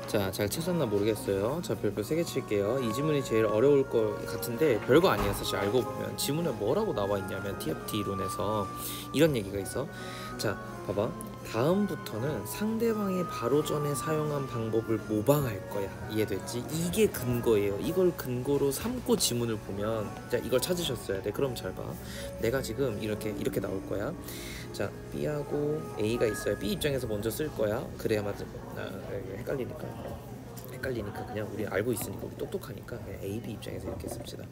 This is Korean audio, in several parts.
자, 잘 찾았나 모르겠어요. 자, 별표 3개 칠게요. 이 지문이 제일 어려울 것 같은데 별거 아니에요. 사실 알고 보면 지문에 뭐라고 나와 있냐면 TFT 이론에서 이런 얘기가 있어. 자, 봐봐. 다음부터는 상대방이 바로 전에 사용한 방법을 모방할 거야. 이해됐지? 이게 근거예요. 이걸 근거로 삼고 지문을 보면, 자, 이걸 찾으셨어야 돼. 그럼 잘 봐. 내가 지금 이렇게 나올 거야. 자, B하고 A가 있어요. B 입장에서 먼저 쓸 거야. 그래야 맞아. 헷갈리니까 그냥 우리 알고 있으니까, 우리 똑똑하니까 그냥 A, B 입장에서 이렇게 씁시다.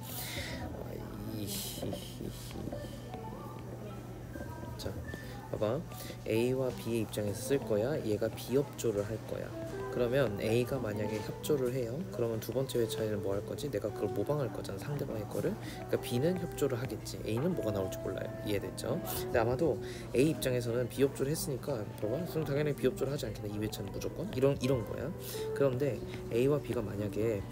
자, 봐봐. A와 B의 입장에서 쓸 거야. 얘가 비협조를 할 거야. 그러면 A가 만약에 협조를 해요. 그러면 두 번째 회차에는 뭐 할 거지? 내가 그걸 모방할 거잖아, 상대방의 거를. 그러니까 B는 협조를 하겠지. A는 뭐가 나올지 몰라요. 이해됐죠? 근데 아마도 A 입장에서는 비협조를 했으니까, 봐봐, 그럼 당연히 비협조를 하지 않겠나. 이 회차는 무조건 이런 거야. 그런데 A와 B가 만약에,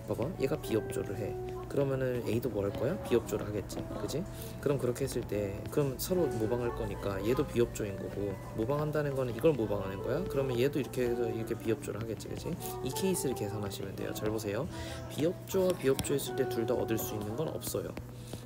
봐봐, 얘가 비협조를 해. 그러면은 A도 뭐 할 거야? 비협조를 하겠지, 그지? 그럼 그렇게 했을 때, 그럼 서로 모방할 거니까 얘도 비협조인 거고, 모방한다는 거는 이걸 모방하는 거야. 그러면 얘도 이렇게 해서 이렇게 비협조를 하겠지, 그지? 이 케이스를 계산하시면 돼요. 잘 보세요. 비협조와 비협조했을 때 둘 다 얻을 수 있는 건 없어요.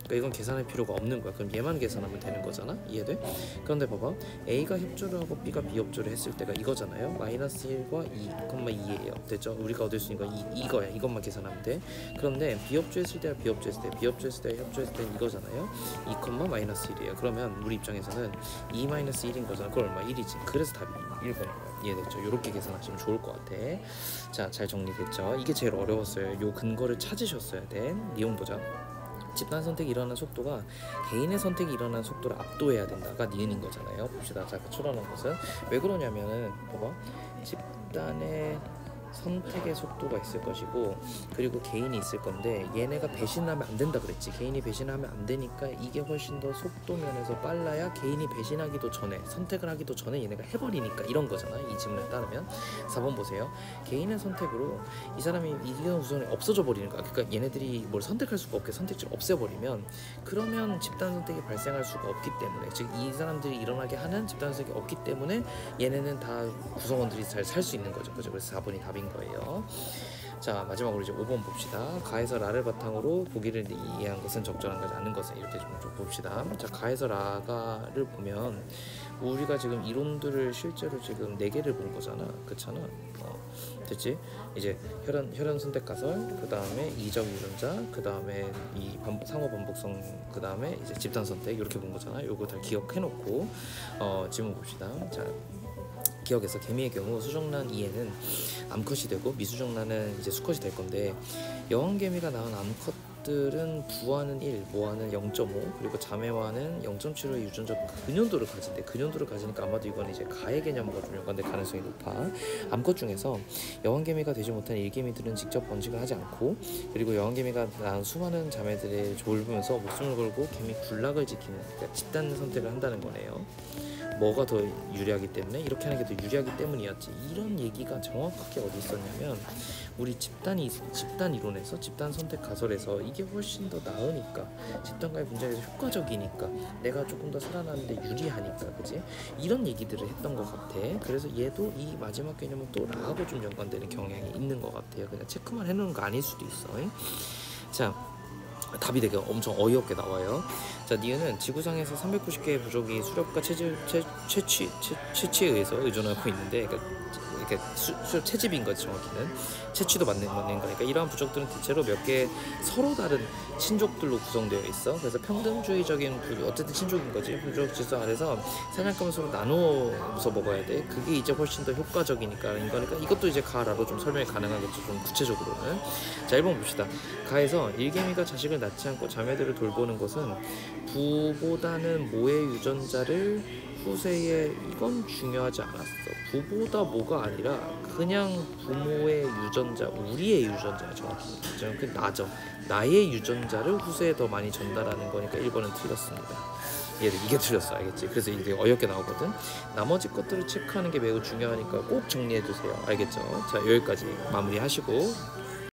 그러니까 이건 계산할 필요가 없는 거야. 그럼 얘만 계산하면 되는 거잖아. 이해돼? 그런데 봐봐, A가 협조를 하고 B가 비협조를 했을 때가 이거잖아요. 마이너스 1과 2,2예요. 됐죠? 우리가 얻을 수 있는 건 이거야. 이것만 계산하면 돼. 그런데 비협조했을 때와 비협조했을 때, 비협조했을 때와 협조했을 때는 이거잖아요. 2, 마이너스 1이에요. 그러면 우리 입장에서는 2 마이너스 1인 거잖아. 그럼 얼마? 1이지. 그래서 답이 1번인 거야. 이해됐죠? 이렇게 계산하시면 좋을 것 같아. 자, 잘 정리됐죠? 이게 제일 어려웠어요. 요 근거를 찾으셨어야 돼. 이용 보자. 집단 선택이 일어나는 속도가 개인의 선택이 일어나는 속도를 압도해야 된다가 니은인 거잖아요. 봅시다. 자, 추론한 것은 왜 그러냐면은, 봐봐, 집단의 선택의 속도가 있을 것이고, 그리고 개인이 있을 건데, 얘네가 배신하면 안 된다 그랬지. 개인이 배신하면 안 되니까 이게 훨씬 더 속도 면에서 빨라야 개인이 배신하기도 전에, 선택을 하기도 전에 얘네가 해버리니까, 이런 거잖아. 이 지문에 따르면. 4번 보세요. 개인의 선택으로 이 사람이 이기는 우선이 없어져 버리는 거야. 그러니까 얘네들이 뭘 선택할 수가 없게 선택지를 없애버리면, 그러면 집단 선택이 발생할 수가 없기 때문에, 즉 이 사람들이 일어나게 하는 집단 선택이 없기 때문에 얘네는 다 구성원들이 잘 살 수 있는 거죠. 그죠? 그래서 4번이 답인 거예요. 자, 마지막으로 이제 5번 봅시다. 가에서 라를 바탕으로 보기를 이해한 것은 적절한가 않은 것은, 이렇게 좀 봅시다. 자, 가에서 라가를 보면 우리가 지금 이론들을 실제로 지금 4개를 본 거잖아. 그렇잖아. 됐지? 이제 혈연 선택 가설, 그 다음에 이적 유전자, 그 다음에 이 상호 반복성, 그 다음에 이제 집단 선택, 이렇게 본 거잖아. 요거 다 기억해놓고 지문 봅시다. 자, 기억해서 개미의 경우 수정란 2에는 암컷이 되고 미수정란은 이제 수컷이 될 건데, 여왕개미가 낳은 암컷들은 부화는 1, 모화는 0.5, 그리고 자매화는 0.75의 유전적 근연도를 가진대. 근연도를 가지니까 아마도 이건 이제 가의 개념과 좀 연관될 가능성이 높아. 암컷 중에서 여왕개미가 되지 못한 일개미들은 직접 번식을 하지 않고, 그리고 여왕개미가 낳은 수많은 자매들을 돌보면서 목숨을 걸고 개미 군락을 지키는, 그러니까 집단 선택을 한다는 거네요. 뭐가 더 유리하기 때문에, 이렇게 하는 게 더 유리하기 때문이었지. 이런 얘기가 정확하게 어디 있었냐면, 우리 집단 이론에서, 집단 선택 가설에서 이게 훨씬 더 나으니까, 집단과의 분쟁에서 효과적이니까, 내가 조금 더 살아나는데 유리하니까, 그지? 이런 얘기들을 했던 것 같아. 그래서 얘도 이 마지막 개념은 또 나하고 좀 연관되는 경향이 있는 것 같아요. 그냥 체크만 해놓은 거 아닐 수도 있어. 자, 답이 되게 엄청 어이없게 나와요. 자, 니은은 지구상에서 390개의 부족이 수렵과 채취에 의해서 의존하고 있는데, 그러니까 이렇게 채집인 거지. 정확히는 채취도 맞는 거니까, 이러한 부족들은 대체로 몇 개의 서로 다른 친족들로 구성되어 있어. 그래서 평등주의적인 어쨌든 친족인 거지. 부족 질서 아래서 사냥감을 서로 나누어서 먹어야 돼. 그게 이제 훨씬 더 효과적이니까 거니까, 이것도 이제 가라로 좀 설명이 가능하겠죠, 좀 구체적으로는. 자, 1번 봅시다. 가에서 일개미가 자식을 낳지 않고 자매들을 돌보는 것은 부보다는 모의 유전자를 후세에, 이건 중요하지 않았어. 부보다 모가 아니라 그냥 부모의 유전자, 우리의 유전자, 정확히 그 나죠. 나의 유전자를 후세에 더 많이 전달하는 거니까 1번은 틀렸습니다. 이게 틀렸어. 알겠지? 그래서 이게 어렵게 나오거든. 나머지 것들을 체크하는 게 매우 중요하니까 꼭 정리해 두세요. 알겠죠? 자, 여기까지 마무리하시고